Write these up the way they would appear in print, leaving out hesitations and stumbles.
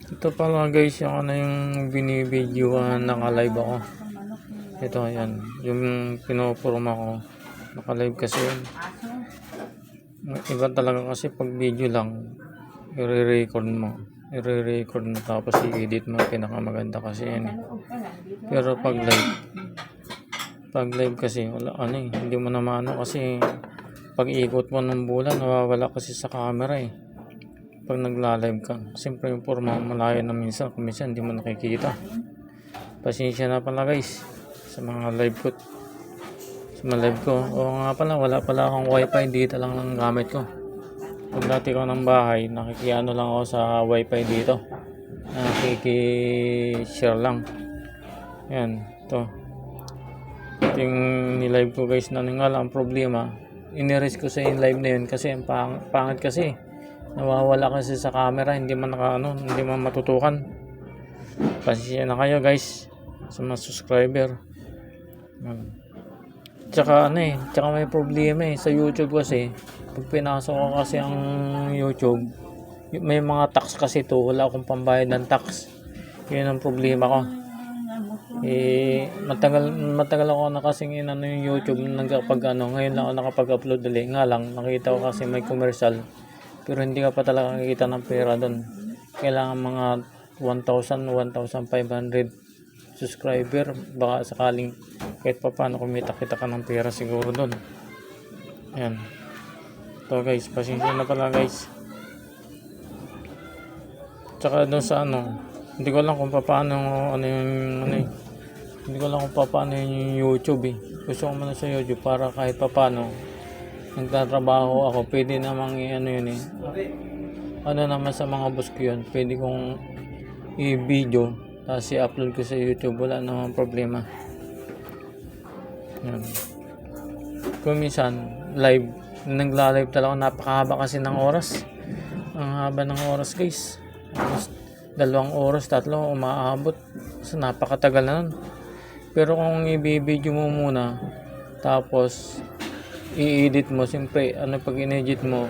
Ito pala guys, yung ano yung binibidyoan, naka-live ako. Ito, ayan. Yung pinoporma ko. Naka-live kasi yun. Iba talaga kasi pag video lang, i-record mo. I-record mo tapos i-edit mo. Pinakamaganda kasi yan. Pero pag live kasi, wala, ano eh. Hindi mo na maano kasi pag ikot mo ng bulan, nawawala kasi sa camera eh. Pag nagla-live ka, siyempre yung forma malayo na minsan, kung minsan hindi mo nakikita. Pasensya na pala guys sa mga live ko. Sa mga live ko. Oo nga pala, wala pala akong wifi, dito lang ang gamit ko. Pag dati ko ng bahay, nakikiano lang ako sa wifi dito. Nakikishare lang. Yan, ito. Ito yung nilive ko guys na nga lang ang problema. Iniris ko sa yung live na yun kasi ang pangit kasi. Nawawala kasi sa camera, hindi man hindi man matutukan. Pasensya na kayo guys sa mga subscriber. Tsaka tsaka may problema sa YouTube kasi pag pinasok ko kasi ang YouTube, may mga tax kasi to, wala akong pambayad ng tax. Yun ang problema ko. Matagal ako na kasing yung YouTube ngayon lang ako nakapag-upload ulit. Nga lang nakita ko kasi may commercial. Pero hindi ka pa talaga nakikita ng pera doon. Kailangan mga 1,000, 1,500 subscriber. Baka sakaling kahit pa paano kumita-kita ka ng pera siguro doon. Ayan. Ito guys, pasensya na pala guys. Tsaka doon sa hindi ko lang kung paano hindi ko lang kung paano yung YouTube eh. Gusto ko muna sa YouTube para kahit pa paano nagtatrabaho ako, pwede namang yun eh. Naman sa mga boss ko yun, pwede kong i-video tapos i-upload ko sa YouTube, wala namang problema. Yan. Kung minsan live, nagla-live talaga, napakahaba kasi ng oras. Ang haba ng oras guys, 2 oras, 3 umaabot. So napakatagal na nun. Pero kung i-video mo muna tapos i-edit mo, siyempre pag in-edit mo,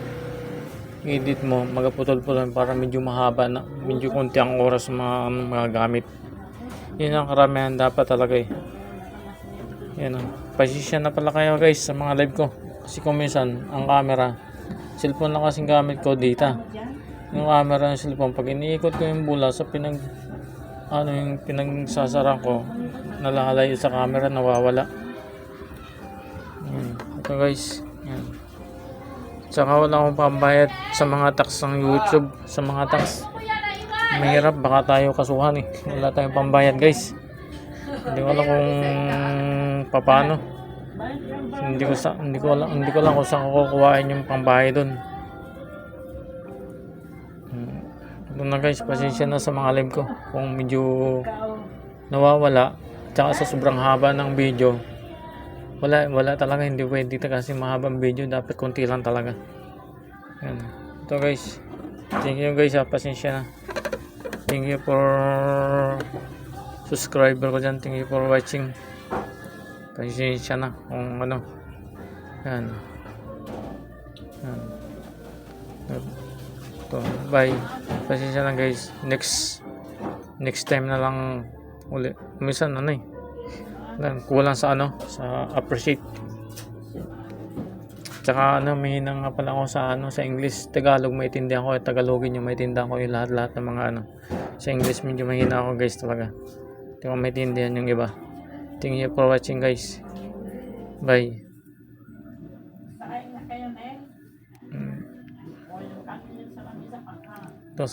magaputol-putol para medyo mahaba na, medyo konti ang oras mga gamit. Yun ang karamihan dapat talaga eh. Yan pasensya na pala kayo guys sa mga live ko kasi kung minsan ang camera, cellphone lang kasing gamit ko dito. Yung camera ng cellphone, pag iniikot ko yung bula sa yung pinagsasara ko, nalalayo sa camera, nawawala. Ito guys, yan. Tsaka wala akong pambayad sa mga tax ng YouTube. Sa mga tax, mahirap, baka tayo kasuhan eh. Wala tayong pambayad guys. Hindi ko alam kung paano. Hindi ko lang kung saan ko kukuhain yung pambayad doon. Ito na guys, pasensya na sa mga live ko kung medyo nawawala. Tsaka sa sobrang haba ng video, wala talaga, hindi pwede kasi mahabang video, dapat konti lang talaga. Yan. Ito guys, thank you guys pasensya na. Thank you for subscriber ko dyan, thank you for watching. Pasensya na kung yan. Ito, bye. Pasensya na guys, next time na lang ulit. Minsan kulang sa sa appreciate. Tsaka mahina nga pala ako sa English. Tagalog maintindihan ko, Tagalogin yung maintindihan ko yung lahat ng mga sa English medyo mahina ako guys talaga. Hindi ko maintindihan yung iba. Thank you for watching guys. Bye. Ito